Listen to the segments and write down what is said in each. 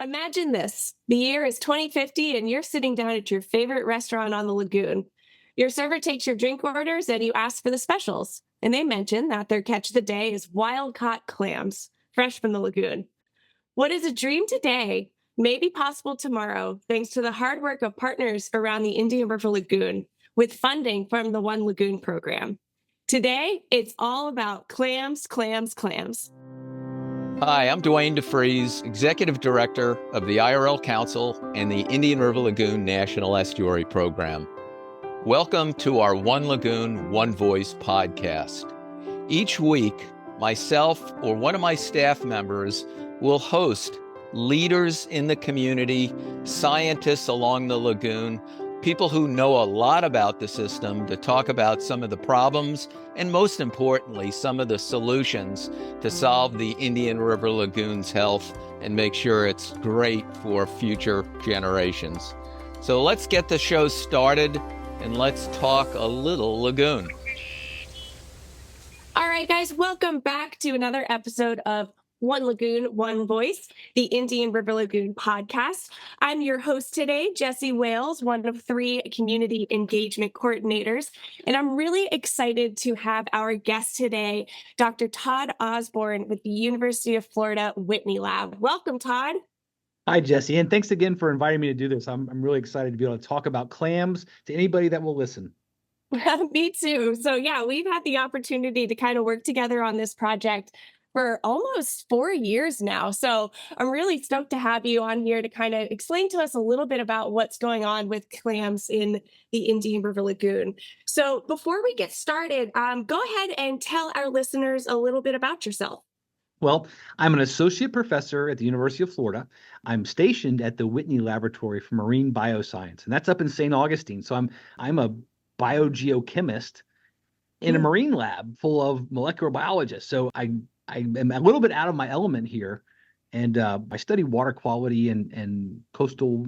Imagine this. The year is 2050 and you're sitting down at your favorite restaurant on the lagoon. Your server takes your drink orders and you ask for the specials. And they mention that their catch of the day is wild caught clams, fresh from the lagoon. What is a dream today may be possible tomorrow thanks to the hard work of partners around the Indian River Lagoon with funding from the One Lagoon program. Today, it's all about clams, clams, clams. Hi, I'm Dwayne DeFries, Executive Director of the IRL Council and the Indian River Lagoon National Estuary Program. Welcome to our One Lagoon, One Voice podcast. Each week, myself or one of my staff members will host leaders in the community, scientists along the lagoon, people who know a lot about the system to talk about some of the problems and, most importantly, some of the solutions to solve the Indian River Lagoon's health and make sure it's great for future generations. So let's get the show started and let's talk a little lagoon. All right, guys, welcome back to another episode of One Lagoon, One Voice, the Indian River Lagoon podcast. I'm your host today, Jessie Wales, one of 3 community engagement coordinators, and I'm really excited to have our guest today, Dr. Todd Osborne with the University of Florida Whitney Lab. Welcome, Todd. Hi, Jessie, and thanks again for inviting me to do this. I'm really excited to be able to talk about clams to anybody that will listen. Me too. So yeah, we've had the opportunity to kind of work together on this project for almost 4 years now. So I'm really stoked to have you on here to kind of explain to us a little bit about what's going on with clams in the Indian River Lagoon. So before we get started, go ahead and tell our listeners a little bit about yourself. Well, I'm an associate professor at the University of Florida. I'm stationed at the Whitney Laboratory for Marine Bioscience, and that's up in St. Augustine. So I'm a biogeochemist in a marine lab full of molecular biologists. So I am a little bit out of my element here, and I study water quality and coastal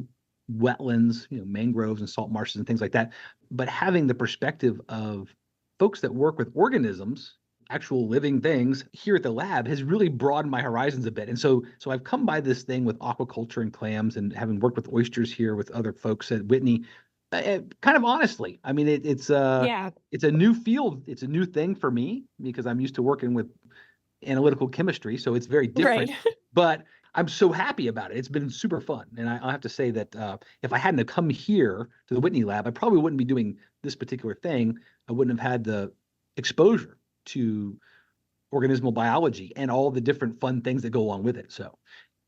wetlands, mangroves and salt marshes and things like that. But having the perspective of folks that work with organisms, actual living things here at the lab has really broadened my horizons a bit. And so I've come by this thing with aquaculture and clams, and having worked with oysters here with other folks at Whitney, kind of honestly. I mean, it's a new field. It's a new thing for me because I'm used to working with analytical chemistry, so it's very different. Right. But I'm so happy about it. It's been super fun. And I'll have to say that if I hadn't have come here to the Whitney lab, I probably wouldn't be doing this particular thing. I wouldn't have had the exposure to organismal biology and all the different fun things that go along with it. So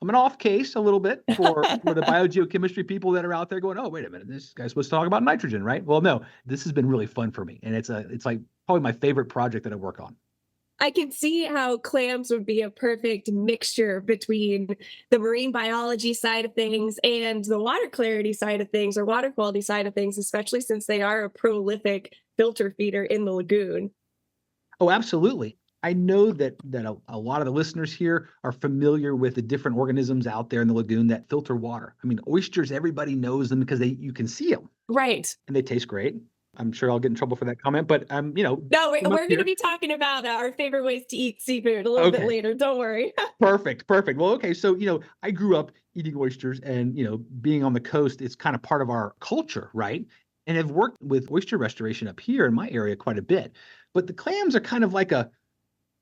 I'm an off case a little bit for the biogeochemistry people that are out there going, oh, wait a minute, this guy's supposed to talk about nitrogen, right? Well, no, this has been really fun for me. And it's like probably my favorite project that I work on. I can see how clams would be a perfect mixture between the marine biology side of things and the water clarity side of things, or water quality side of things, especially since they are a prolific filter feeder in the lagoon. Oh, absolutely. I know that a lot of the listeners here are familiar with the different organisms out there in the lagoon that filter water. I mean, oysters, everybody knows them because you can see them. Right. And they taste great. I'm sure I'll get in trouble for that comment, but No, we're going to be talking about our favorite ways to eat seafood a little bit later. Don't worry. Perfect. Well, okay. So, I grew up eating oysters, and, being on the coast, it's kind of part of our culture, right? And I've worked with oyster restoration up here in my area quite a bit. But the clams are kind of like I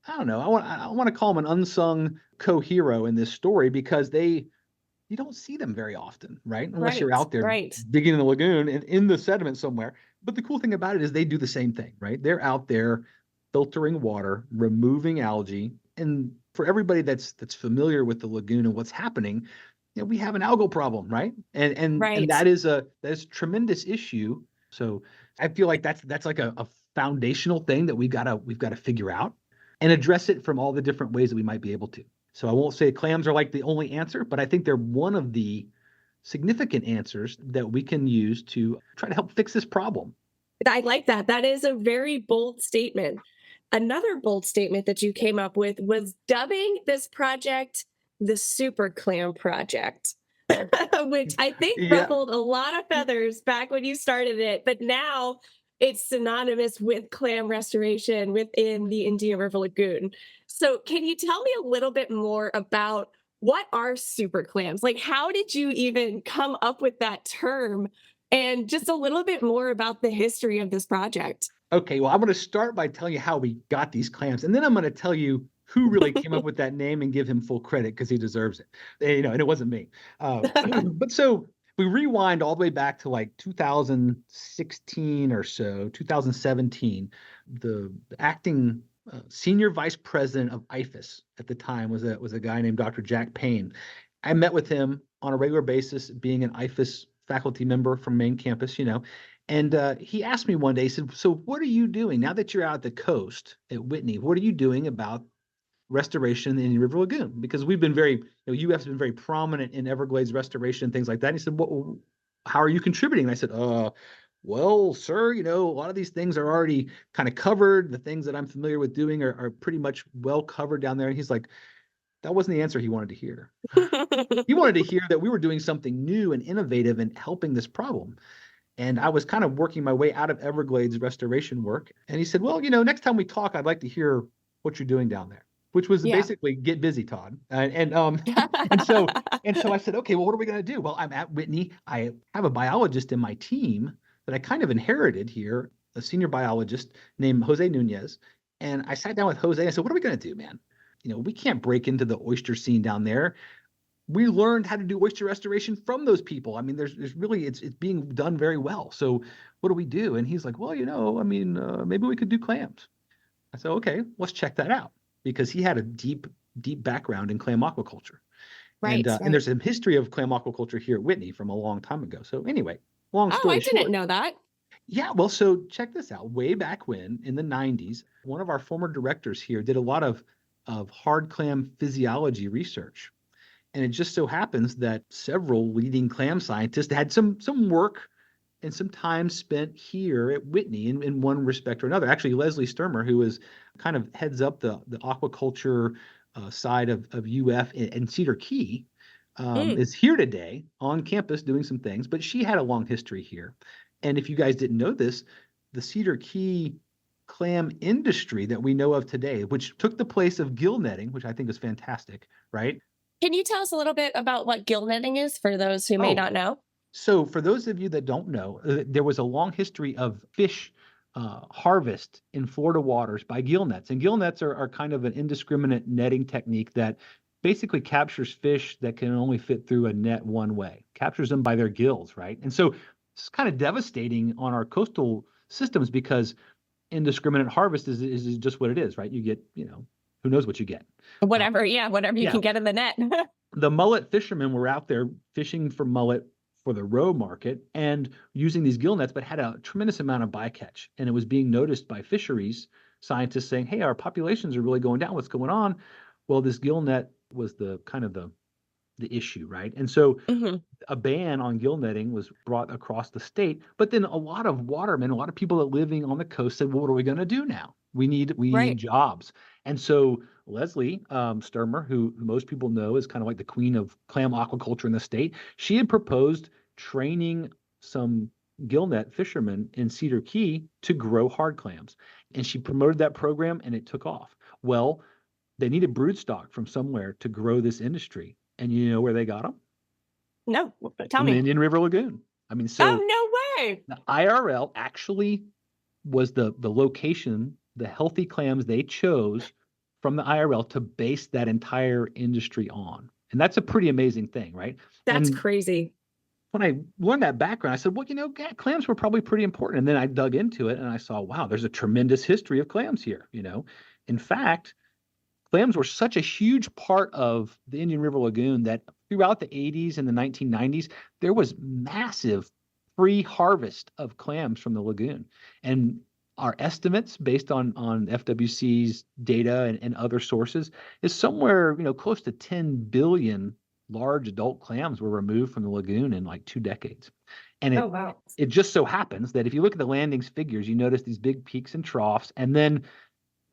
want to call them an unsung co-hero in this story, because you don't see them very often, right? Unless you're out there digging in the lagoon and in the sediment somewhere. But the cool thing about it is they do the same thing, right? They're out there filtering water, removing algae. And for everybody that's familiar with the lagoon and what's happening, we have an algal problem, right? And that is a tremendous issue. So I feel like that's like a foundational thing that we've got to figure out and address it from all the different ways that we might be able to. So I won't say clams are like the only answer, but I think they're one of the significant answers that we can use to try to help fix this problem. I like that. That is a very bold statement. Another bold statement that you came up with was dubbing this project the Super Clam Project, which I think ruffled a lot of feathers back when you started it. But now it's synonymous with clam restoration within the Indian River Lagoon. So can you tell me a little bit more about what are super clams? Like, how did you even come up with that term? And just a little bit more about the history of this project. Okay, well, I'm going to start by telling you how we got these clams, and then I'm going to tell you who really came up with that name and give him full credit because he deserves it. And it wasn't me. But so we rewind all the way back to like 2016 or so, 2017. The acting senior vice president of IFAS at the time was a guy named Dr. Jack Payne. I met with him on a regular basis, being an IFAS faculty member from main campus, and he asked me one day, he said, so what are you doing now that you're out at the coast at Whitney? What are you doing about restoration in the Indian River Lagoon? Because we've been UF has been very prominent in Everglades restoration and things like that. And he said, well, how are you contributing? And I said, well, sir, a lot of these things are already kind of covered. The things that I'm familiar with doing are pretty much well covered down there. And he's like, that wasn't the answer he wanted to hear. He wanted to hear that we were doing something new and innovative and helping this problem. And I was kind of working my way out of Everglades restoration work. And he said, well, next time we talk, I'd like to hear what you're doing down there, which was basically get busy, Todd. And so I said, okay, well, what are we going to do? Well, I'm at Whitney. I have a biologist in my team that I kind of inherited here, a senior biologist named Jose Nunez. And I sat down with Jose and I said, what are we going to do, man? We can't break into the oyster scene down there. We learned how to do oyster restoration from those people. I mean, there's really, it's being done very well. So what do we do? And he's like, well, maybe we could do clams. I said, okay, let's check that out, because he had a deep background in clam aquaculture. Right. And there's some history of clam aquaculture here at Whitney from a long time ago. So anyway, long story short. I didn't know that. Yeah, well, so check this out. Way back when, in the 90s, one of our former directors here did a lot of hard clam physiology research. And it just so happens that several leading clam scientists had some work and some time spent here at Whitney in one respect or another. Actually, Leslie Sturmer, who is kind of heads up the aquaculture side of UF and Cedar Key, is here today on campus doing some things, but she had a long history here. And if you guys didn't know this, the Cedar Key clam industry that we know of today, which took the place of gill netting, which I think is fantastic, right? Can you tell us a little bit about what gill netting is for those who may not know? So for those of you that don't know, there was a long history of fish harvest in Florida waters by gill nets. And gill nets are kind of an indiscriminate netting technique that basically captures fish that can only fit through a net one way, captures them by their gills, right? And so it's kind of devastating on our coastal systems because indiscriminate harvest is just what it is, right? You get, who knows what you get. Whatever you can get in the net. The mullet fishermen were out there fishing for mullet for the roe market and using these gill nets, but had a tremendous amount of bycatch. And it was being noticed by fisheries scientists saying, hey, our populations are really going down. What's going on? Well, this gill net was the kind of the issue, right? And so a ban on gill netting was brought across the state. But then a lot of watermen, a lot of people that living on the coast said, well, what are we going to do now? We need jobs. And so Leslie Sturmer, who most people know is kind of like the queen of clam aquaculture in the state, she had proposed training some gillnet fishermen in Cedar Key to grow hard clams. And she promoted that program and it took off. Well, they needed broodstock from somewhere to grow this industry. And you know where they got them? No, tell me. In the Indian River Lagoon. I mean, so oh, no way. The IRL actually was the location, the healthy clams they chose from the IRL to base that entire industry on. And that's a pretty amazing thing, right? That's crazy. When I learned that background, I said, well, clams were probably pretty important. And then I dug into it and I saw, wow, there's a tremendous history of clams here. In fact, clams were such a huge part of the Indian River Lagoon that throughout the 80s and the 1990s, there was massive free harvest of clams from the lagoon. And our estimates based on FWC's data and other sources is somewhere, close to 10 billion large adult clams were removed from the lagoon in like 2 decades. And it just so happens that if you look at the landings figures, you notice these big peaks and troughs. And then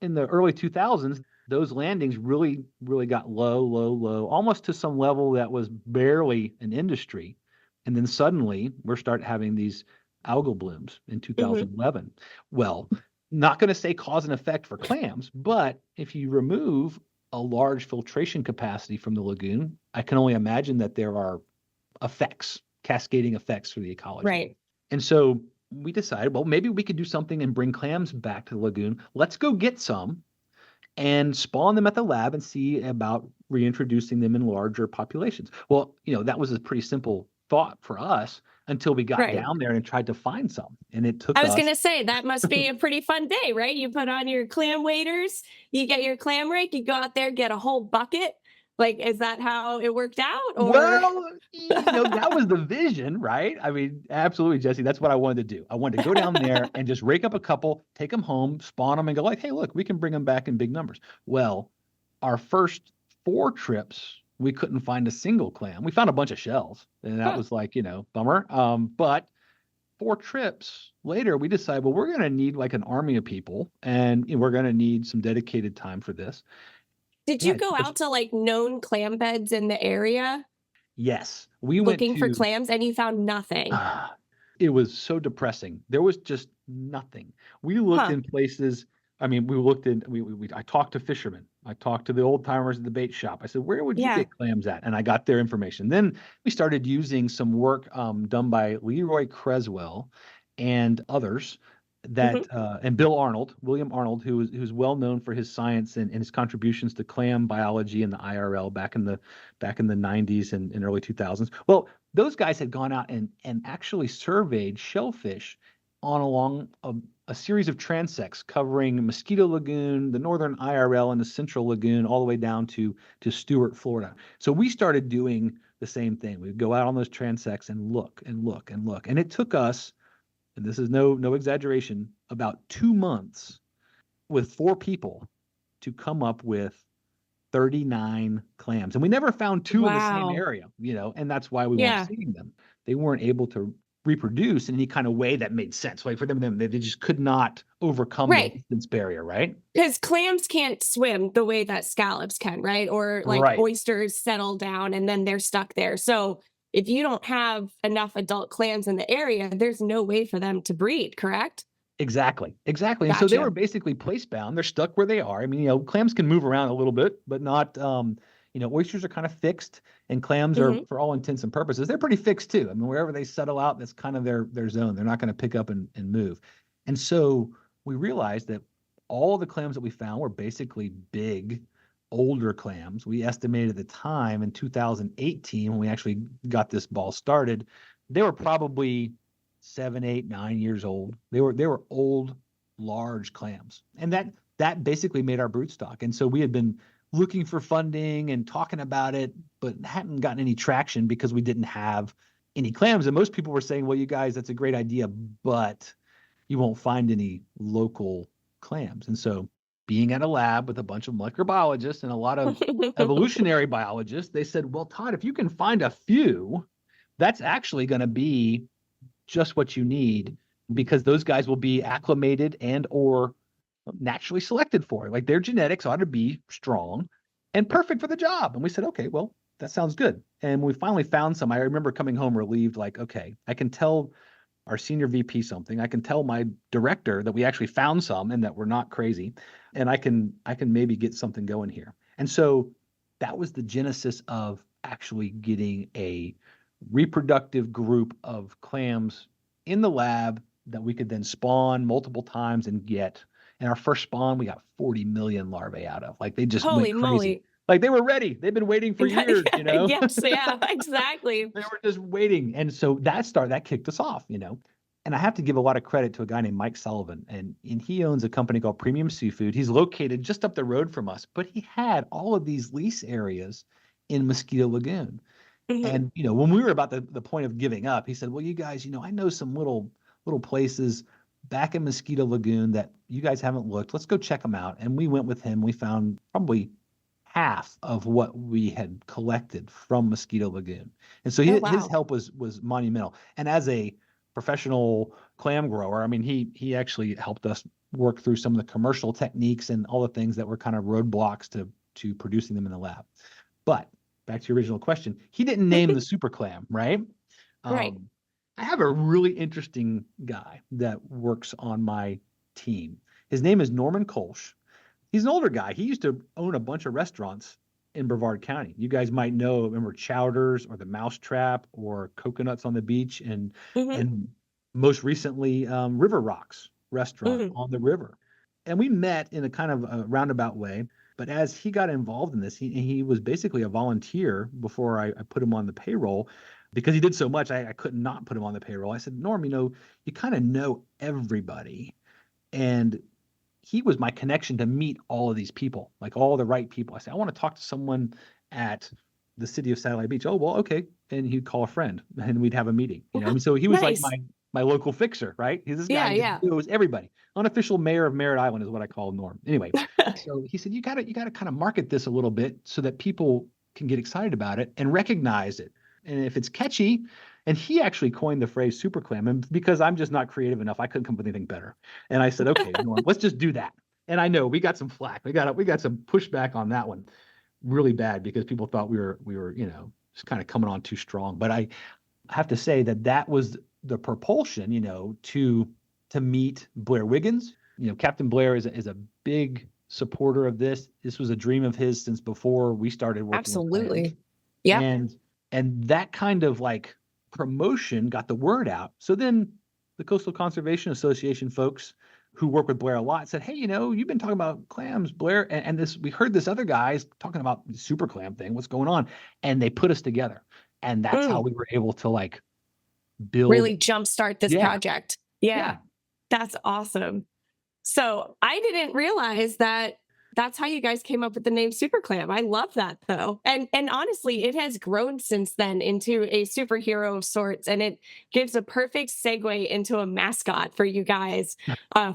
in the early 2000s, those landings really, really got low, almost to some level that was barely an industry. And then suddenly we're start having these algal blooms in 2011. Well, not going to say cause and effect for clams, but if you remove a large filtration capacity from the lagoon, I can only imagine that there are effects, cascading effects for the ecology. Right. And so we decided, well, maybe we could do something and bring clams back to the lagoon. Let's go get some and spawn them at the lab and see about reintroducing them in larger populations. Well, that was a pretty simple thought for us until we got Right. down there and tried to find some. And it took I was us. going to say that must be a pretty fun day, right? You put on your clam waders, you get your clam rake, you go out there, get a whole bucket. Like, is that how it worked out? Or Well, that was the vision, right? I mean, absolutely, Jesse. That's what I wanted to do. I wanted to go down there and just rake up a couple, take them home, spawn them, and go like, hey, look, we can bring them back in big numbers. Well, our first 4 trips, we couldn't find a single clam. We found a bunch of shells, and that was like, bummer. But 4 trips later, we decided, well, we're going to need like an army of people, and we're going to need some dedicated time for this. did you go out to like known clam beds in the area? Yes, we looking for clams, and you found nothing. It was so depressing. There was just nothing. We looked in places. I mean, we looked in. I talked to fishermen. I talked to the old timers at the bait shop. I said, "Where would you get clams at?" And I got their information. Then we started using some work done by Leroy Creswell and others that and Bill Arnold, William Arnold, who's well known for his science and his contributions to clam biology and the IRL back in the 90s and early 2000s. Well, those guys had gone out and actually surveyed shellfish along a series of transects covering Mosquito Lagoon, the northern IRL, and the central lagoon, all the way down to Stuart, Florida. So we started doing the same thing. We'd go out on those transects and look and look and look. And it took us, and this is no exaggeration, about 2 months with 4 people to come up with 39 clams. And we never found 2 in the same area, and that's why we weren't seeing them. They weren't able to reproduce in any kind of way that made sense. Like for them, they just could not overcome the distance barrier, right? Because clams can't swim the way that scallops can, right? Or like oysters settle down and then they're stuck there. So if you don't have enough adult clams in the area, there's no way for them to breed, correct? Exactly. Gotcha. And so they were basically place bound. They're stuck where they are. I mean, clams can move around a little bit, but not, oysters are kind of fixed, and clams are, for all intents and purposes, they're pretty fixed too. I mean, wherever they settle out, that's kind of their zone. They're not going to pick up and move. And so we realized that all the clams that we found were basically big, older clams. We estimated at the time in 2018, when we actually got this ball started, they were probably 7, 8, 9 years old. They were old, large clams, and that basically made our brood stock. And so we had been looking for funding and talking about it, but hadn't gotten any traction because we didn't have any clams. And most people were saying, "Well, you guys, that's a great idea, but you won't find any local clams." And so, being at a lab with a bunch of microbiologists and a lot of evolutionary biologists, they said, "Well, Todd, if you can find a few, that's actually going to be just what you need, because those guys will be acclimated and or naturally selected for it. Like their genetics ought to be strong and perfect for the job." And we said, "Okay, well, that sounds good." And we finally found some. I remember coming home relieved, like, okay, I can tell our senior VP something. I can tell my director that we actually found some and that we're not crazy. And I can maybe get something going here. And so that was the genesis of actually getting a reproductive group of clams in the lab that we could then spawn multiple times and get. And our first spawn, we got 40 million larvae out of. Like they just went crazy. Moly. Like they were ready. They've been waiting for years, Yes, yeah, exactly. They were just waiting. And so that kicked us off, And I have to give a lot of credit to a guy named Mike Sullivan. And he owns a company called Premium Seafood. He's located just up the road from us, but he had all of these lease areas in Mosquito Lagoon. And, when we were about the point of giving up, he said, "Well, you guys, I know some little places back in Mosquito Lagoon that you guys haven't looked. Let's go check them out." And we went with him. We found probably half of what we had collected from Mosquito Lagoon. And so his help was monumental. And as a professional clam grower, I mean, he actually helped us work through some of the commercial techniques and all the things that were kind of roadblocks to producing them in the lab. But back to your original question, he didn't name the super clam, right? Right. I have a really interesting guy that works on my team. His name is Norman Kolsch. He's an older guy. He used to own a bunch of restaurants in Brevard County. You guys might remember Chowders or the Mousetrap or Coconuts on the Beach, Hmm. and most recently River Rocks restaurant Hmm. on the river. And we met in a kind of a roundabout way. But as he got involved in this, he was basically a volunteer before I put him on the payroll, because he did so much. I could not put him on the payroll. I said, Norm, you kind of know everybody. And he was my connection to meet all of these people, like all the right people. I said, I want to talk to someone at the city of Satellite Beach. Oh, well, okay. And he'd call a friend and we'd have a meeting, And so he was like Nice. my local fixer, right? He's this guy Yeah, who just yeah. knows everybody. Unofficial mayor of Merritt Island is what I call Norm. Anyway, so he said, you gotta kind of market this a little bit so that people can get excited about it and recognize it. And if it's catchy, and he actually coined the phrase super clam, and because I'm just not creative enough, I couldn't come up with anything better. And I said, okay, Norm, let's just do that. And I know we got some flack. We got some pushback on that one, really bad, because people thought we were just kind of coming on too strong. But I have to say that was the propulsion, to meet Blair Wiggins. Captain Blair is a big supporter of this. This was a dream of his since before we started working with clams. Absolutely. Yep. And that kind of like promotion got the word out. So then the Coastal Conservation Association folks who work with Blair a lot said, hey, you've been talking about clams, Blair, and this, we heard this other guy's talking about the super clam thing. What's going on? And they put us together. And that's how we were able to like build. Really jumpstart this project. Yeah. That's awesome. So I didn't realize that that's how you guys came up with the name Super Clam. I love that though. And honestly, it has grown since then into a superhero of sorts, and it gives a perfect segue into a mascot for you guys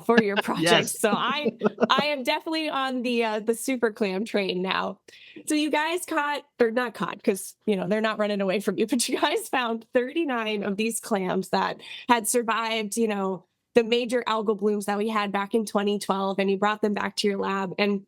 for your project. Yes. So I am definitely on the Super Clam train now. So you guys not caught, because they're not running away from you, but you guys found 39 of these clams that had survived, the major algal blooms that we had back in 2012, and you brought them back to your lab. And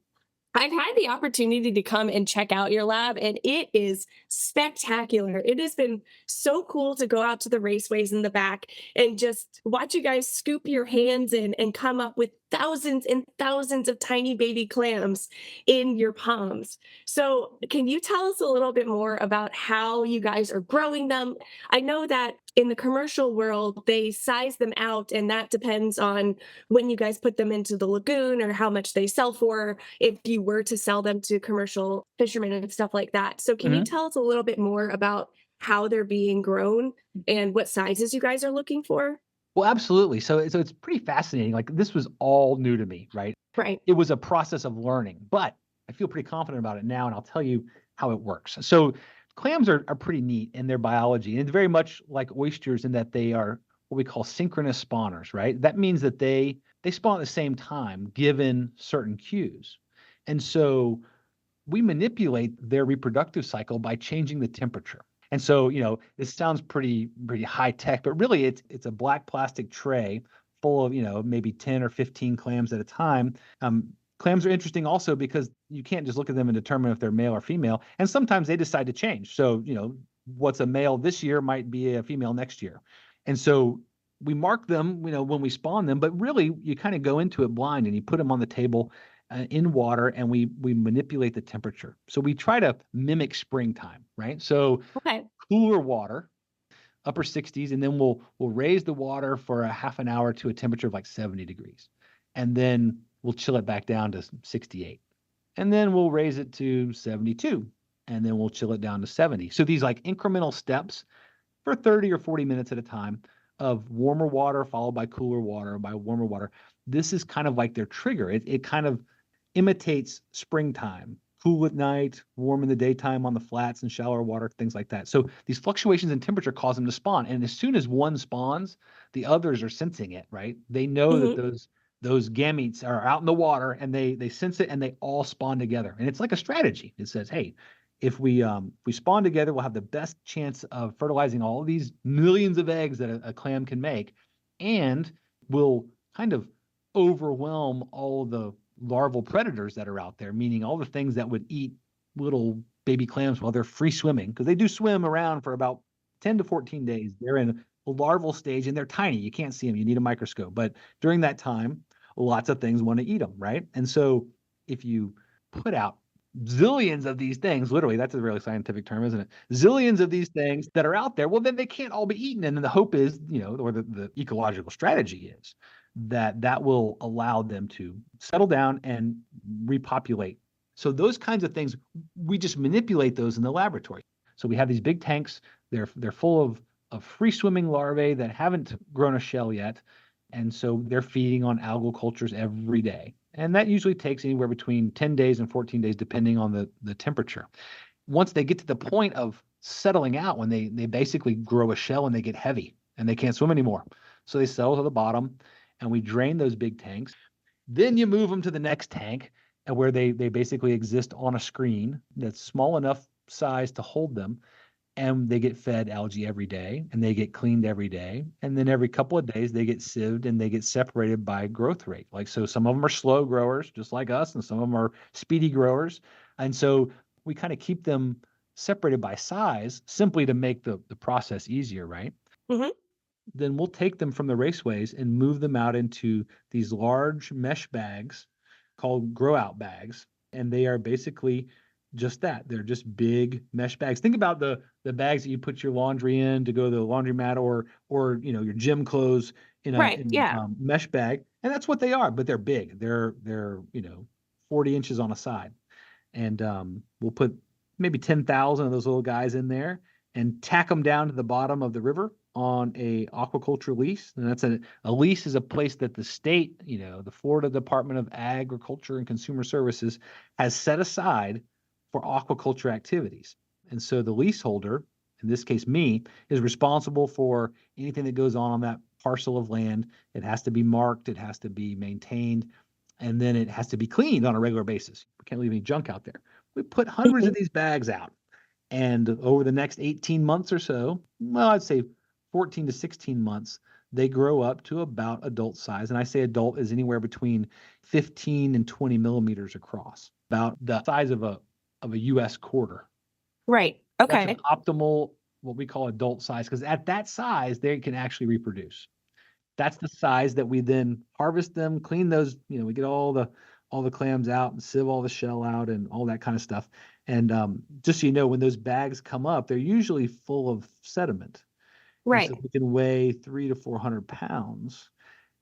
I've had the opportunity to come and check out your lab, and it is spectacular. It has been so cool to go out to the raceways in the back and just watch you guys scoop your hands in and come up with thousands and thousands of tiny baby clams in your palms. So can you tell us a little bit more about how you guys are growing them? I know that in the commercial world, they size them out, and that depends on when you guys put them into the lagoon or how much they sell for, if you were to sell them to commercial fishermen and stuff like that. So can you tell us a little bit more about how they're being grown and what sizes you guys are looking for? Well, absolutely. So it's pretty fascinating. Like, this was all new to me, right? Right. It was a process of learning, but I feel pretty confident about it now, and I'll tell you how it works. So clams are pretty neat in their biology, and very much like oysters in that they are what we call synchronous spawners, right? That means that they spawn at the same time given certain cues. And so we manipulate their reproductive cycle by changing the temperature. And so, this sounds pretty high tech, but really it's a black plastic tray full of, maybe 10 or 15 clams at a time. Clams are interesting also because you can't just look at them and determine if they're male or female. And sometimes they decide to change. So, what's a male this year might be a female next year. And so we mark them, when we spawn them, but really you kind of go into it blind and you put them on the table in water, and we manipulate the temperature. So we try to mimic springtime, right? So cooler water, upper 60s, and then we'll raise the water for a half an hour to a temperature of like 70 degrees. And then we'll chill it back down to 68. And then we'll raise it to 72. And then we'll chill it down to 70. So these like incremental steps for 30 or 40 minutes at a time of warmer water followed by cooler water, by warmer water. This is kind of like their trigger. It kind of imitates springtime, cool at night, warm in the daytime on the flats and shallower water, things like that. So these fluctuations in temperature cause them to spawn. And as soon as one spawns, the others are sensing it, right? They know that those gametes are out in the water, and they sense it, and they all spawn together. And it's like a strategy. It says, hey, if we spawn together, we'll have the best chance of fertilizing all of these millions of eggs that a clam can make, and we'll kind of overwhelm all the larval predators that are out there, meaning all the things that would eat little baby clams while they're free swimming, because they do swim around for about 10 to 14 days. They're in a larval stage, and they're tiny. You can't see them. You need a microscope. But during that time, lots of things want to eat them, right? And so if you put out zillions of these things, literally, that's a really scientific term, isn't it? Zillions of these things that are out there, well, then they can't all be eaten. And then the hope is, or the ecological strategy is that will allow them to settle down and repopulate. So those kinds of things, we just manipulate those in the laboratory. So we have these big tanks. They're full of free swimming larvae that haven't grown a shell yet. And so they're feeding on algal cultures every day. And that usually takes anywhere between 10 days and 14 days, depending on the temperature. Once they get to the point of settling out, when they basically grow a shell and they get heavy and they can't swim anymore. So they settle to the bottom and we drain those big tanks. Then you move them to the next tank where they basically exist on a screen that's small enough size to hold them. And they get fed algae every day and they get cleaned every day. And then every couple of days they get sieved and they get separated by growth rate. So some of them are slow growers, just like us, and some of them are speedy growers. And so we kind of keep them separated by size simply to make the process easier, right? Mm-hmm. Then we'll take them from the raceways and move them out into these large mesh bags called grow out bags. And they are basically just that. They're just big mesh bags. Think about the bags that you put your laundry in to go to the laundromat or your gym clothes in a mesh bag. And that's what they are, but they're big. They're 40 inches on a side. And we'll put maybe 10,000 of those little guys in there and tack them down to the bottom of the river on a aquaculture lease. And that's a lease is a place that the state, the Florida Department of Agriculture and Consumer Services has set aside for aquaculture activities. And so the leaseholder, in this case me, is responsible for anything that goes on that parcel of land. It has to be marked, it has to be maintained, and then it has to be cleaned on a regular basis. We can't leave any junk out there. We put hundreds of these bags out. And over the next 18 months or so, well, I'd say 14 to 16 months, they grow up to about adult size. And I say adult is anywhere between 15 and 20 millimeters across, about the size of a U.S. quarter. Right. Okay. That's an optimal, what we call adult size, because at that size, they can actually reproduce. That's the size that we then harvest them, clean those, we get all the clams out and sieve all the shell out and all that kind of stuff. And just so you know, when those bags come up, they're usually full of sediment. Right. And so they can weigh 300 to 400 pounds.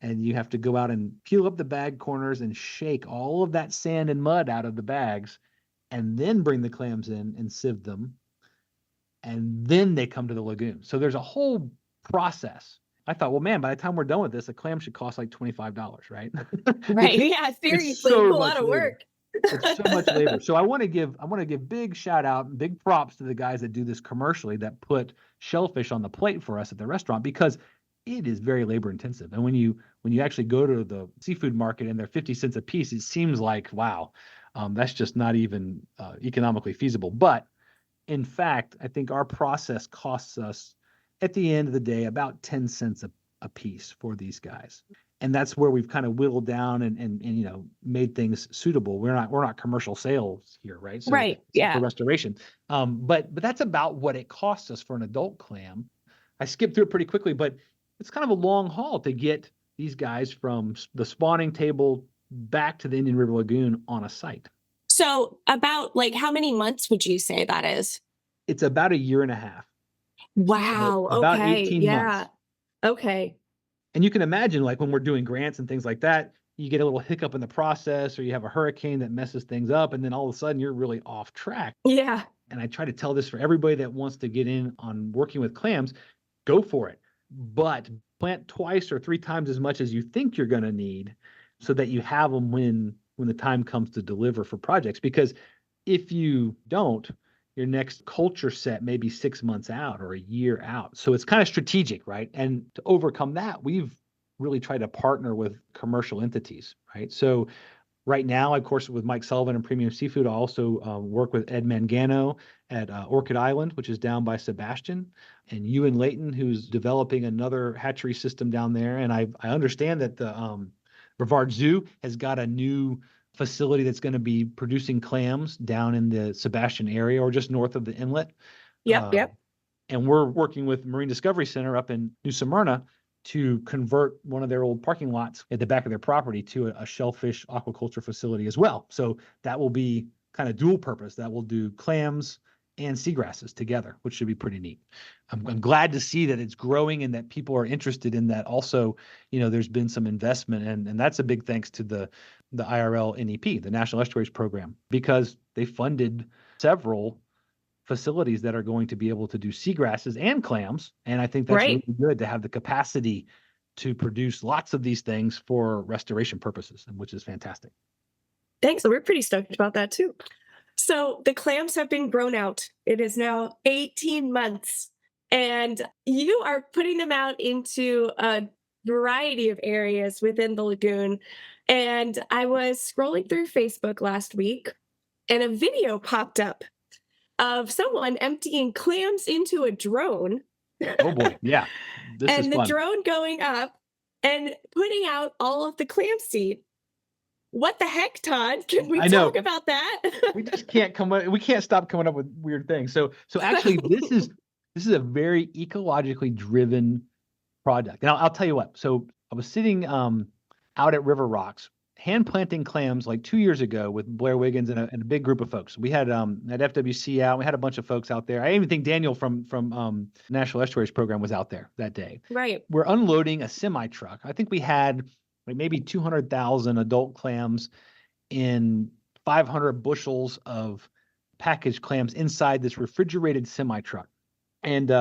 And you have to go out and peel up the bag corners and shake all of that sand and mud out of the bags, and then bring the clams in and sieve them. And then they come to the lagoon. So there's a whole process. I thought, well, man, by the time we're done with this, a clam should cost like $25, right? Right. Yeah, seriously, it's so a lot of work. It's so much labor. So I want to give big shout out, big props to the guys that do this commercially, that put shellfish on the plate for us at the restaurant, because it is very labor intensive. And when you actually go to the seafood market and they're 50 cents a piece, it seems like, wow, that's just not even economically feasible. But in fact, I think our process costs us at the end of the day about 10 cents a piece for these guys. And that's where we've kind of whittled down and made things suitable. We're not commercial sales here, right? So, right. Yeah. For restoration. But that's about what it costs us for an adult clam. I skipped through it pretty quickly, but it's kind of a long haul to get these guys from the spawning table back to the Indian River Lagoon on a site. So about how many months would you say that is? It's about a year and a half. Wow. So about okay. 18 months. Okay. And you can imagine, when we're doing grants and things like that, you get a little hiccup in the process, or you have a hurricane that messes things up, and then all of a sudden you're really off track. Yeah. And I try to tell this for everybody that wants to get in on working with clams, go for it. But plant twice or three times as much as you think you're going to need, so that you have them when the time comes to deliver for projects. Because if you don't, your next culture set may be 6 months out or a year out. So it's kind of strategic, right? And to overcome that, we've really tried to partner with commercial entities, right? So right now, of course, with Mike Sullivan and Premium Seafood, I also work with Ed Mangano at Orchid Island, which is down by Sebastian, and Ewan Layton, who's developing another hatchery system down there. And I understand that the Brevard Zoo has got a new facility that's going to be producing clams down in the Sebastian area, or just north of the inlet. Yep. And we're working with Marine Discovery Center up in New Smyrna to convert one of their old parking lots at the back of their property to a shellfish aquaculture facility as well. So that will be kind of dual purpose. That will do clams and seagrasses together, which should be pretty neat. I'm glad to see that it's growing and that people are interested in that. Also, there's been some investment, and that's a big thanks to the IRLNEP, the National Estuaries Program, because they funded several facilities that are going to be able to do seagrasses and clams. And I think that's Right. really good to have the capacity to produce lots of these things for restoration purposes, and which is fantastic. Thanks. So we're pretty stoked about that too. So the clams have been grown out. It is now 18 months, and you are putting them out into a variety of areas within the lagoon. And I was scrolling through Facebook last week, and a video popped up of someone emptying clams into a drone. Oh boy, yeah, this is And the fun. drone going up and putting out all of the clam seed. What the heck, Todd? Can we I know. talk about that? We just can't we can't stop coming up with weird things. So actually this is a very ecologically driven project. And I'll tell you what. So I was sitting out at River Rocks hand planting clams like 2 years ago with Blair Wiggins and a big group of folks. We had at FWC out. We had a bunch of folks out there. I even think Daniel from National Estuaries Program was out there that day. Right. We're unloading a semi truck. I think we had like maybe 200,000 adult clams in 500 bushels of packaged clams inside this refrigerated semi truck. And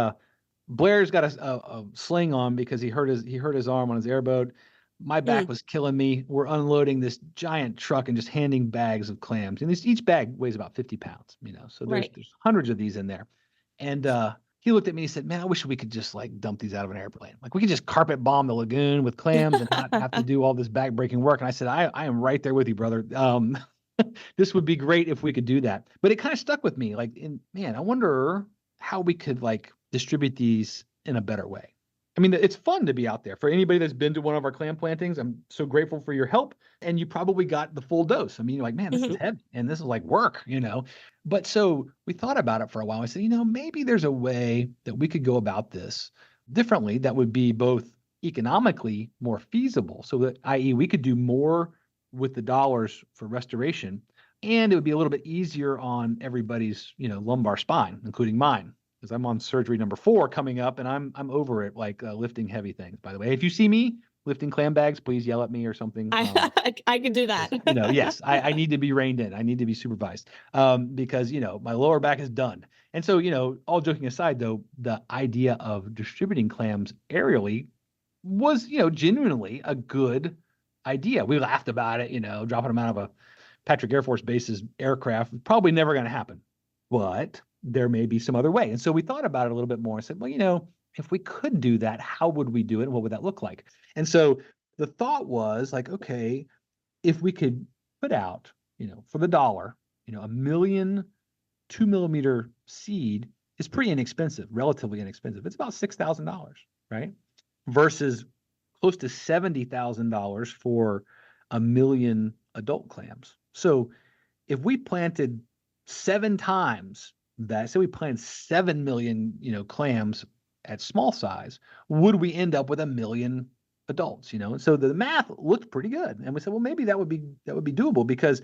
Blair's got a sling on because he hurt his arm on his airboat. My back was killing me. We're unloading this giant truck and just handing bags of clams. And each bag weighs about 50 pounds, so there's hundreds of these in there. And he looked at me and he said, "Man, I wish we could just like dump these out of an airplane. Like we could just carpet bomb the lagoon with clams and not have to do all this back-breaking work." And I said, I am right there with you, brother. This would be great if we could do that. But it kind of stuck with me. I wonder how we could like distribute these in a better way. I mean, it's fun to be out there. For anybody that's been to one of our clam plantings, I'm so grateful for your help. And you probably got the full dose. I mean, you're like, man, this is heavy and this is like work, But so we thought about it for a while. I said, maybe there's a way that we could go about this differently that would be both economically more feasible. So that, i.e., we could do more with the dollars for restoration, and it would be a little bit easier on everybody's, lumbar spine, including mine. Because I'm on surgery number 4 coming up, and I'm over it, like lifting heavy things. By the way, if you see me lifting clam bags, please yell at me or something. I can do that. Yes, I need to be reined in. I need to be supervised because my lower back is done. And so all joking aside, though, the idea of distributing clams aerially was genuinely a good idea. We laughed about it, dropping them out of a Patrick Air Force Base's aircraft. Probably never going to happen, but there may be some other way. And so we thought about it a little bit more and said, well, if we could do that, how would we do it? And what would that look like? And so the thought was like, okay, if we could put out, for the dollar, a million 2-millimeter seed is pretty inexpensive, relatively inexpensive. It's about $6,000, right? Versus close to $70,000 for a million adult clams. So if we planted 7 times that, say we planted 7 million, clams at small size, would we end up with 1 million adults? And so the math looked pretty good, and we said, well, maybe that would be doable, because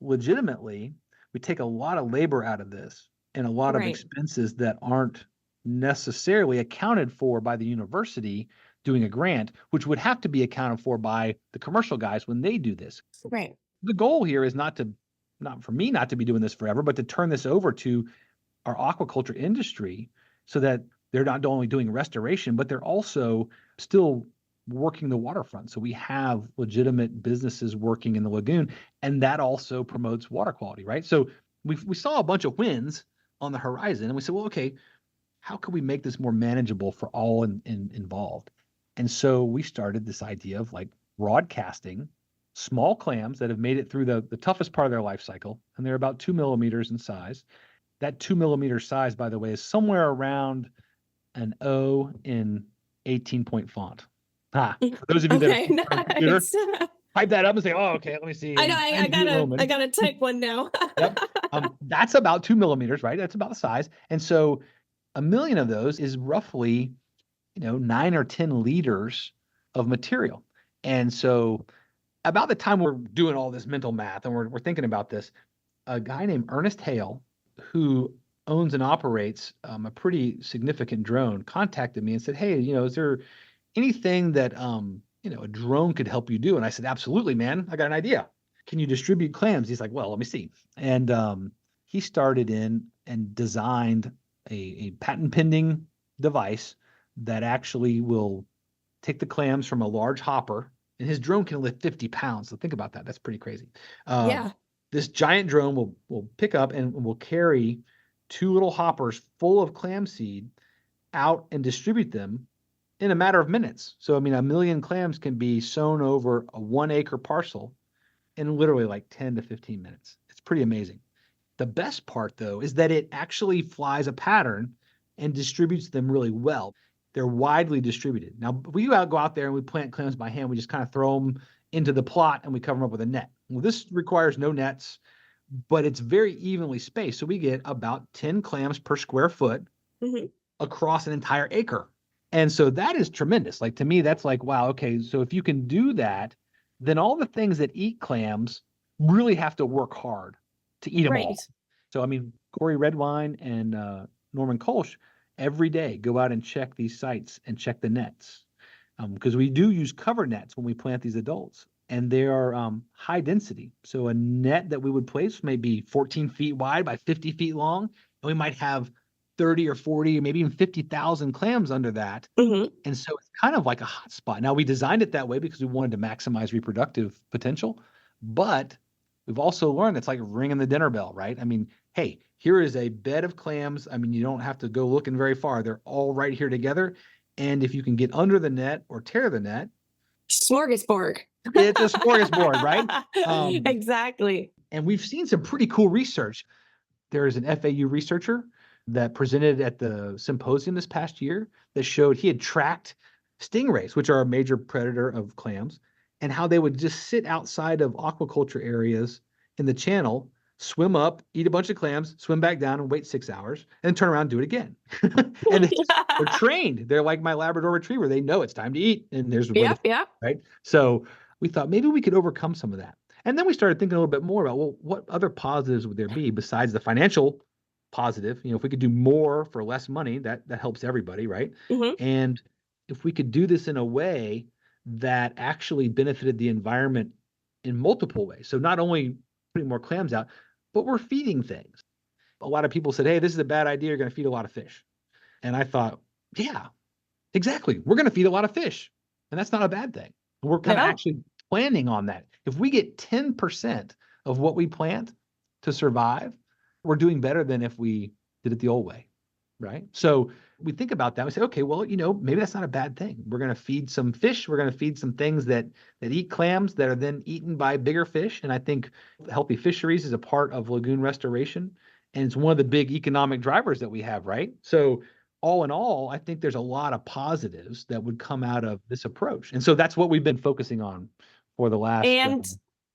legitimately we take a lot of labor out of this and a lot of expenses that aren't necessarily accounted for by the university doing a grant, which would have to be accounted for by the commercial guys when they do this. Right. The goal here is not for me not to be doing this forever, but to turn this over to our aquaculture industry so that they're not only doing restoration, but they're also still working the waterfront. So we have legitimate businesses working in the lagoon, and that also promotes water quality, right? So we saw a bunch of wins on the horizon, and we said, well, okay, how can we make this more manageable for all involved? And so we started this idea of like broadcasting small clams that have made it through the toughest part of their life cycle, and they're about 2 millimeters in size. That 2-millimeter size, by the way, is somewhere around an O in 18-point font. For those of you that are computer, type that up and say, "Oh, okay, let me see." I know. I gotta type one now. Yep. That's about 2 millimeters, right? That's about the size. And so 1 million of those is roughly 9 or 10 liters of material. And so about the time we're doing all this mental math and we're thinking about this, a guy named Ernest Hale, who owns and operates a pretty significant drone, contacted me and said, "Hey, is there anything that a drone could help you do?" And I said, "Absolutely, man. I got an idea. Can you distribute clams?" He's like, "Well, let me see." And he started in and designed a patent pending device that actually will take the clams from a large hopper, and his drone can lift 50 pounds. So think about that. That's pretty crazy. Yeah. This giant drone will pick up and will carry 2 little hoppers full of clam seed out and distribute them in a matter of minutes. So, I mean, 1 million clams can be sown over a 1-acre parcel in literally like 10 to 15 minutes. It's pretty amazing. The best part, though, is that it actually flies a pattern and distributes them really well. They're widely distributed. Now, we go out there and we plant clams by hand. We just kind of throw them into the plot and we cover them up with a net. Well, this requires no nets, but it's very evenly spaced. So we get about 10 clams per square foot across an entire acre. And so that is tremendous. Like, to me, that's like, wow, okay, so if you can do that, then all the things that eat clams really have to work hard to eat them all. So, I mean, Corey Redwine and Norman Kolsch every day go out and check these sites and check the nets, because we do use cover nets when we plant these adults, and they are high density. So a net that we would place may be 14 feet wide by 50 feet long, and we might have 30 or 40 or maybe even 50,000 clams under that. And so it's kind of like a hot spot. Now, we designed it that way because we wanted to maximize reproductive potential, but we've also learned it's like ringing the dinner bell, right? I mean, hey, here is a bed of clams. I mean, you don't have to go looking very far. They're all right here together. And if you can get under the net or tear the net, smorgasbord. It's a smorgasbord, right? Exactly. And we've seen some pretty cool research. There is an FAU researcher that presented at the symposium this past year that showed he had tracked stingrays, which are a major predator of clams, and how they would just sit outside of aquaculture areas in the channel, swim up, eat a bunch of clams, swim back down and wait 6 hours, and turn around and do it again. And they're trained. They're like my Labrador retriever. They know it's time to eat, and there's a way to, right? So we thought maybe we could overcome some of that. And then we started thinking a little bit more about, well, what other positives would there be besides the financial positive? If we could do more for less money, that helps everybody, right? And if we could do this in a way that actually benefited the environment in multiple ways. So not only putting more clams out, but we're feeding things. A lot of people said, "Hey, this is a bad idea. You're going to feed a lot of fish." And I thought, yeah, exactly. We're going to feed a lot of fish. And that's not a bad thing. We're kind of actually planning on that. If we get 10% of what we plant to survive, we're doing better than if we did it the old way, right? So we think about that. We say, okay, well, maybe that's not a bad thing. We're going to feed some fish. We're going to feed some things that eat clams that are then eaten by bigger fish. And I think healthy fisheries is a part of lagoon restoration. And it's one of the big economic drivers that we have, right? So all in all, I think there's a lot of positives that would come out of this approach. And so that's what we've been focusing on for the last year.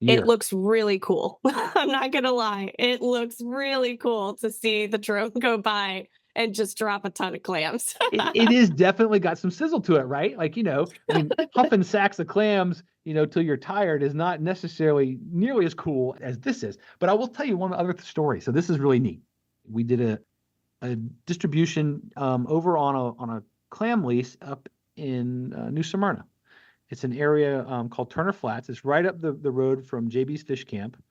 It looks really cool. I'm not going to lie. It looks really cool to see the drone go by and just drop a ton of clams. It is definitely got some sizzle to it, right? Like, I mean, huffing sacks of clams, till you're tired is not necessarily nearly as cool as this is. But I will tell you one other story. So this is really neat. We did a distribution over on a clam lease up in New Smyrna. It's an area called Turner Flats. It's right up the road from JB's Fish Camp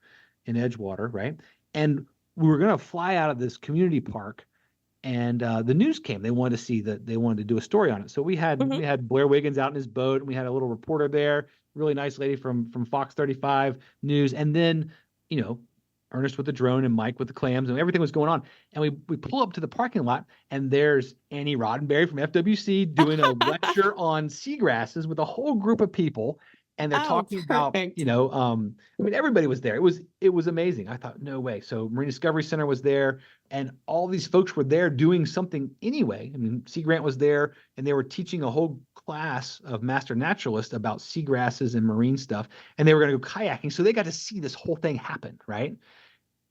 in Edgewater, right? And we were going to fly out of this community park, and the news came. They wanted to see that. They wanted to do a story on it. So we had Blair Wiggins out in his boat, and we had a little reporter there, really nice lady from Fox 35 News, and then Ernest with the drone and Mike with the clams, and everything was going on. And we pull up to the parking lot, and there's Annie Roddenberry from FWC doing a lecture on seagrasses with a whole group of people. And they're talking about, I mean, everybody was there. It was amazing. I thought, no way. So Marine Discovery Center was there, and all these folks were there doing something anyway. I mean, Sea Grant was there, and they were teaching a whole class of master naturalists about seagrasses and marine stuff. And they were going to go kayaking. So they got to see this whole thing happen, right?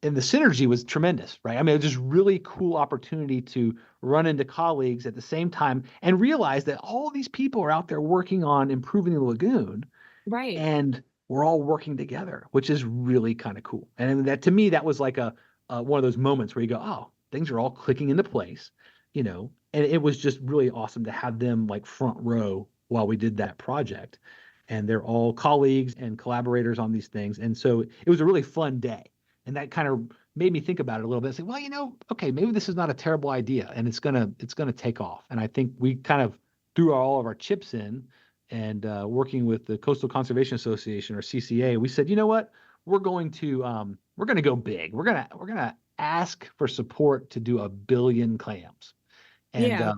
and the synergy was tremendous, right? I mean, it was just really cool opportunity to run into colleagues at the same time and realize that all these people are out there working on improving the lagoon, Right. and we're all working together, which is really kind of cool. And that, to me, that was like a one of those moments where you go, oh, things are all clicking into place, and it was just really awesome to have them like front row while we did that project. And they're all colleagues and collaborators on these things. And so it was a really fun day. And that kind of made me think about it a little bit. Say, well, okay, maybe this is not a terrible idea, and it's gonna take off. And I think we kind of threw all of our chips in, and working with the Coastal Conservation Association, or CCA, we said, you know what, we're going to go big. We're gonna ask for support to do 1 billion clams, and Yeah.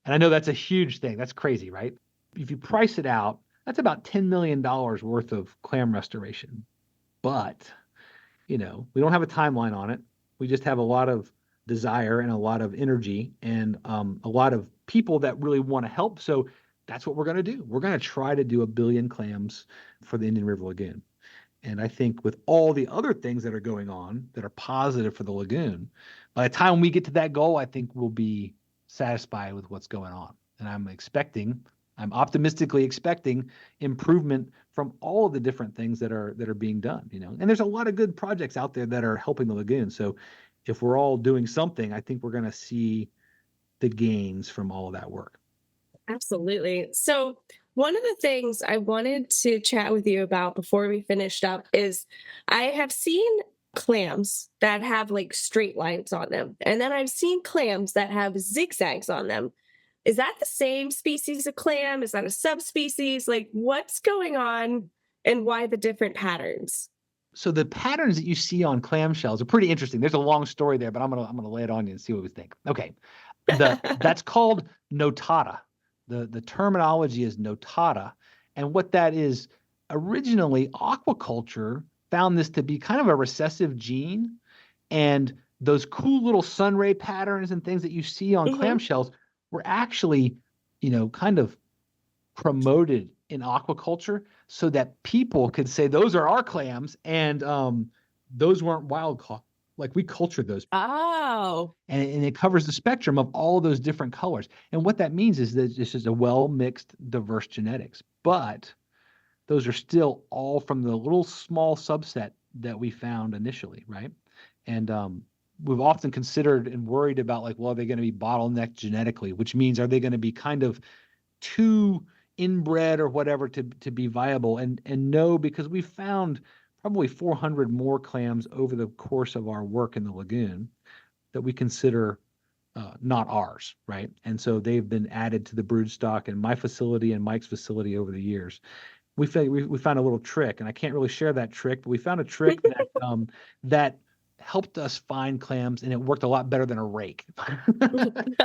and I know that's a huge thing. That's crazy, right? If you price it out, that's about $10 million worth of clam restoration. But we don't have a timeline on it. We just have a lot of desire and a lot of energy, and a lot of people that really want to help. So that's what we're going to do. We're going to try to do 1 billion clams for the Indian River Lagoon. And I think with all the other things that are going on that are positive for the lagoon, by the time we get to that goal, I think we'll be satisfied with what's going on. And I'm optimistically expecting improvement from all of the different things that are being done, And there's a lot of good projects out there that are helping the lagoon. So if we're all doing something, I think we're going to see the gains from all of that work. Absolutely. So, one of the things I wanted to chat with you about before we finished up is I have seen clams that have like straight lines on them, and then I've seen clams that have zigzags on them. Is that the same species of clam? Is that a subspecies? Like, what's going on and why the different patterns? So the patterns that you see on clamshells are pretty interesting. There's a long story there, but I'm gonna lay it on you and see what we think. Okay, that's called notata. The terminology is notata, and what that is, originally aquaculture found this to be kind of a recessive gene, and those cool little sunray patterns and things that you see on Hmm. clamshells were actually, kind of promoted in aquaculture so that people could say those are our clams, and those weren't wild caught. Like, we cultured those, Oh, and it covers the spectrum of all those different colors. And what that means is that this is a well mixed, diverse genetics. But those are still all from the little small subset that we found initially, right? And we've often considered and worried about, like, well, are they going to be bottlenecked genetically? Which means, are they going to be kind of too inbred or whatever to be viable? And no, because we found probably 400 more clams over the course of our work in the lagoon that we consider not ours, right? And so they've been added to the brood stock in my facility and Mike's facility over the years. We found a little trick, and I can't really share that trick, but we found a trick that that helped us find clams, and it worked a lot better than a rake.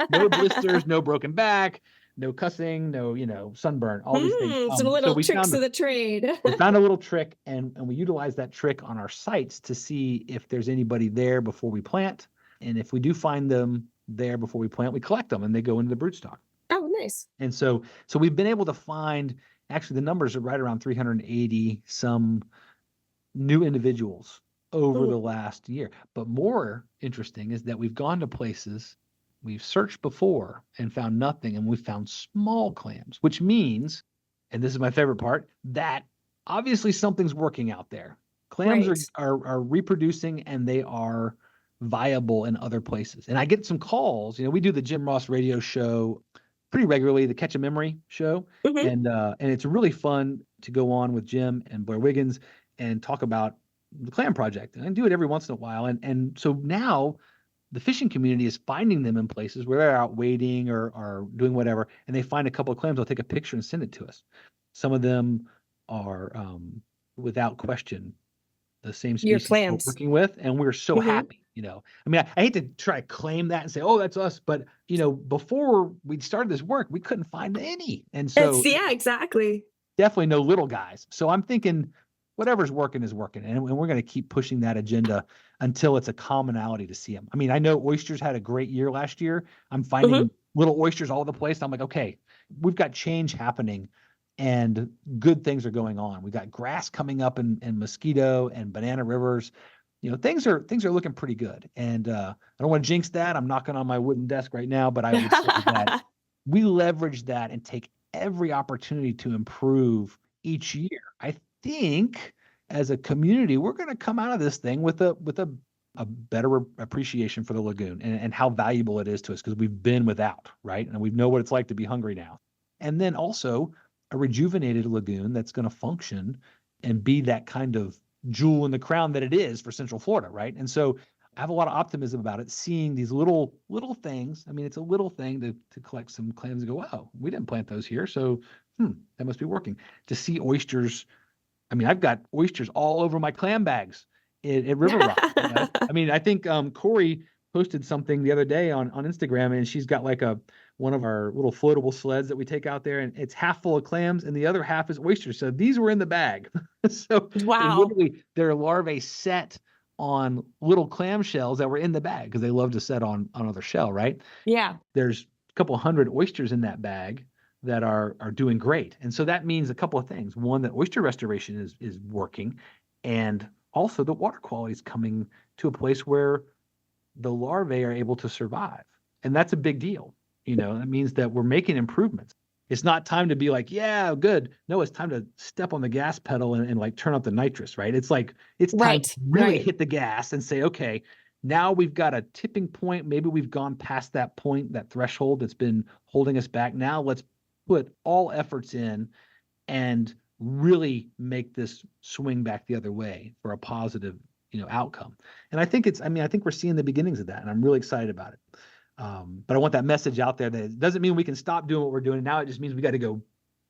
No blisters, no broken back, no cussing, no, sunburn, all these things. some So little we tricks found of the trade. we found a little trick, and we utilized that trick on our sites to see if there's anybody there before we plant. And if we do find them there before we plant, we collect them, and they go into the broodstock. Oh, nice. And so we've been able to find, actually, the numbers are right around 380 some new individuals over the last year. But more interesting is that we've gone to places we've searched before and found nothing, and we found small clams, which means, and this is my favorite part, that obviously something's working out there. Clams Right. are reproducing, and they are viable in other places. And I get some calls. We do the Jim Ross radio show pretty regularly, the Catch a Memory show, Hmm. and it's really fun to go on with Jim and Blair Wiggins and talk about the Clam Project. And I do it every once in a while, and so now the fishing community is finding them in places where they're out wading or doing whatever, and they find a couple of clams. They'll take a picture and send it to us. Some of them are, without question, the same Your species we're clams. working with, and we're so happy. I mean, I hate to try to claim that and say, oh, that's us, but before we started this work, we couldn't find any, and so Yeah, exactly. definitely no little guys. So I'm thinking whatever's working is working, and we're going to keep pushing that agenda until it's a commonality to see them. I mean, I know oysters had a great year last year. I'm finding little oysters all over the place. I'm like, okay, we've got change happening, and good things are going on. We got grass coming up in Mosquito and Banana Rivers. things are looking pretty good. And I don't want to jinx that. I'm knocking on my wooden desk right now, but I would say that we leverage that and take every opportunity to improve each year. I think as a community, we're going to come out of this thing with a better appreciation for the lagoon and how valuable it is to us, because we've been without, right? And we know what it's like to be hungry now. And then also a rejuvenated lagoon that's going to function and be that kind of jewel in the crown that it is for Central Florida, right? And so I have a lot of optimism about it, seeing these little things. I mean, it's a little thing to collect some clams and go, wow, we didn't plant those here, so that must be working. To see oysters, I mean, I've got oysters all over my clam bags at River Rock. I mean, I think Corey posted something the other day on Instagram, and she's got like one of our little floatable sleds that we take out there, and it's half full of clams and the other half is oysters. So these were in the bag. So Wow. literally their larvae set on little clam shells that were in the bag because they love to set on other shell, right? Yeah. There's a couple hundred oysters in that bag that are doing great. And so that means a couple of things. One, that oyster restoration is working, and also the water quality is coming to a place where the larvae are able to survive. And that's a big deal. That means that we're making improvements. It's not time to be like, yeah, good. No, it's time to step on the gas pedal and like turn up the nitrous, right? It's like, it's time to really hit the gas and say, okay, now we've got a tipping point. Maybe we've gone past that point, that threshold that's been holding us back. Now let's put all efforts in and really make this swing back the other way for a positive, outcome. And I think I think we're seeing the beginnings of that, and I'm really excited about it. But I want that message out there that it doesn't mean we can stop doing what we're doing. Now it just means we got to go.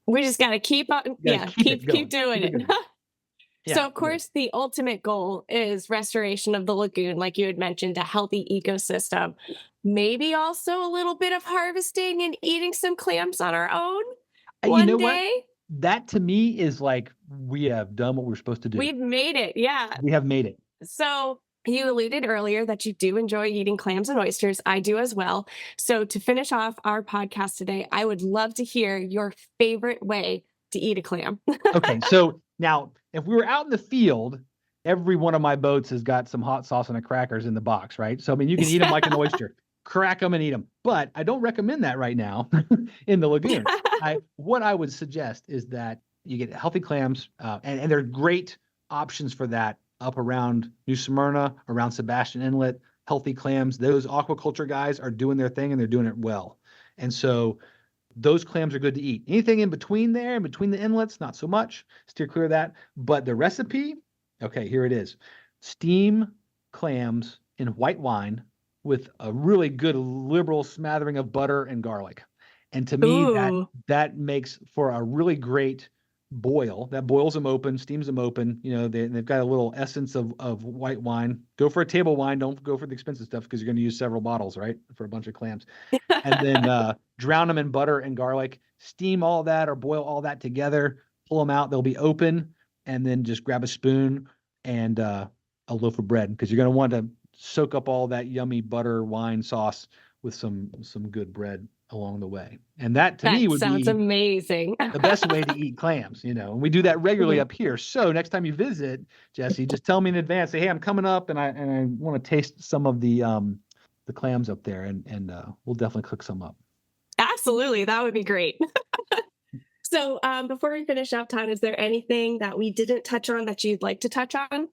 We just got to keep on. Yeah. Keep doing it. Yeah, So, of course, the ultimate goal is restoration of the lagoon, like you had mentioned, a healthy ecosystem. Maybe also a little bit of harvesting and eating some clams on our own one day. What? That to me is like, we have done what we're supposed to do. We've made it. Yeah. We have made it. So you alluded earlier that you do enjoy eating clams and oysters. I do as well. So to finish off our podcast today, I would love to hear your favorite way to eat a clam. Okay. So now, if we were out in the field, every one of my boats has got some hot sauce and crackers in the box, right? So, I mean, you can eat them like an oyster, crack them and eat them. But I don't recommend that right now in the lagoon. What I would suggest is that you get healthy clams, and there are great options for that up around New Smyrna, around Sebastian Inlet, healthy clams. Those aquaculture guys are doing their thing and they're doing it well. And so those clams are good to eat. Anything in between there, in between the inlets, not so much. Steer clear of that. But the recipe, okay, here it is. Steam clams in white wine with a really good liberal smattering of butter and garlic. And to me, that makes for a really great boil. That boils them open, steams them open. They've got a little essence of white wine. Go for a table wine. Don't go for the expensive stuff because you're going to use several bottles, right, for a bunch of clams. And then drown them in butter and garlic. Steam all that or boil all that together. Pull them out. They'll be open. And then just grab a spoon and a loaf of bread, because you're going to want to soak up all that yummy butter wine sauce with some good bread along the way. And that to me would sounds amazing. The best way to eat clams, and we do that regularly up here. So next time you visit, Jesse, just tell me in advance, say, hey, I'm coming up and I want to taste some of the clams up there, and we'll definitely cook some up. Absolutely. That would be great. So before we finish up, Todd, is there anything that we didn't touch on that you'd like to touch on?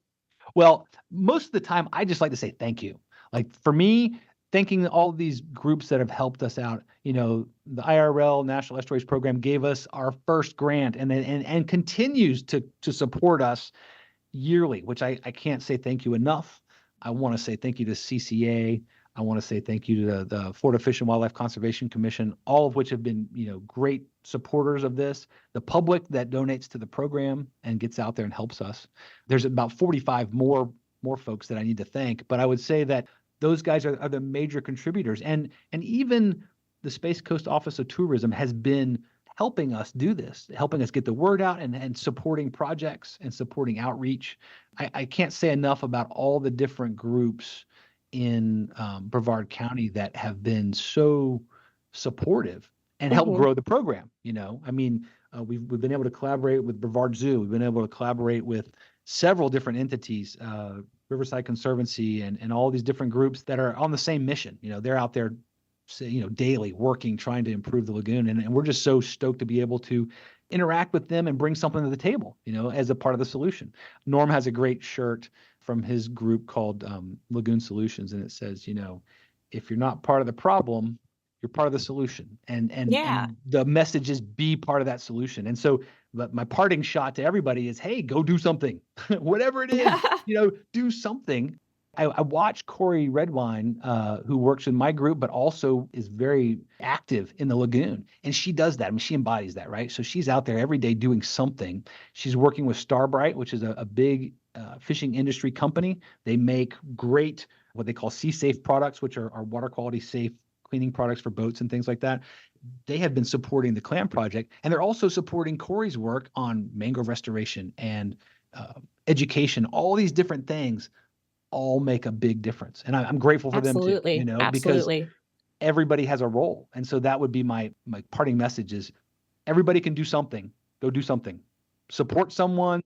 Well, most of the time, I just like to say thank you. Like for me, thanking all of these groups that have helped us out. The IRL National Estuaries Program gave us our first grant and continues to support us yearly, which I can't say thank you enough. I want to say thank you to CCA. I want to say thank you to the Florida Fish and Wildlife Conservation Commission, all of which have been, great supporters of this. The public that donates to the program and gets out there and helps us. There's about 45 more folks that I need to thank, but I would say that those guys are the major contributors. And even the Space Coast Office of Tourism has been helping us do this, helping us get the word out and supporting projects and supporting outreach. I can't say enough about all the different groups in Brevard County that have been so supportive and help grow the program. We've been able to collaborate with Brevard Zoo. We've been able to collaborate with several different entities, Riverside Conservancy, and all these different groups that are on the same mission. They're out there, daily working, trying to improve the lagoon. And we're just so stoked to be able to interact with them and bring something to the table, as a part of the solution. Norm has a great shirt from his group called Lagoon Solutions. And it says, if you're not part of the problem, you're part of the solution. And the message is be part of that solution. And so my parting shot to everybody is, hey, go do something, whatever it is, do something. I watched Corey Redwine, who works in my group, but also is very active in the lagoon. And she does that. I mean, she embodies that, right? So she's out there every day doing something. She's working with Starbright, which is a big fishing industry company. They make great, what they call sea-safe products, which are water quality safe cleaning products for boats and things like that. They have been supporting the Clam project, and they're also supporting Corey's work on mangrove restoration and education. All these different things all make a big difference. And I'm grateful for them too, because everybody has a role. And so that would be my parting message is everybody can do something. Go do something. Support someone,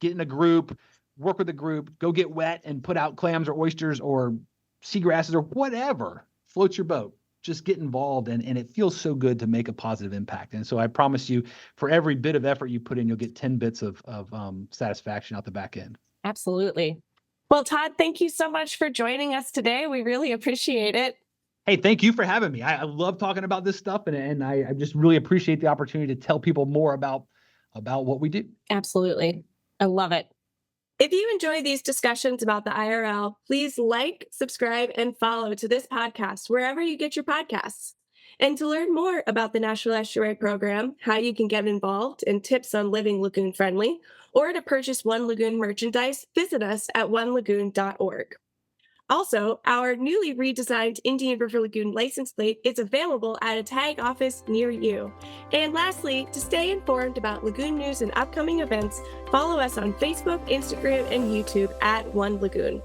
get in a group, work with a group, go get wet and put out clams or oysters or seagrasses or whatever. Float your boat. Just get involved. And it feels so good to make a positive impact. And so I promise you, for every bit of effort you put in, you'll get 10 bits of satisfaction out the back end. Absolutely. Well, Todd, thank you so much for joining us today. We really appreciate it. Hey, thank you for having me. I love talking about this stuff, and I just really appreciate the opportunity to tell people more about what we do. Absolutely. I love it. If you enjoy these discussions about the IRL, please like, subscribe, and follow to this podcast wherever you get your podcasts. And to learn more about the National Estuary Program, how you can get involved, and tips on living lagoon friendly, or to purchase One Lagoon merchandise, visit us at onelagoon.org. Also, our newly redesigned Indian River Lagoon license plate is available at a tag office near you. And lastly, to stay informed about lagoon news and upcoming events, follow us on Facebook, Instagram, and YouTube at One Lagoon.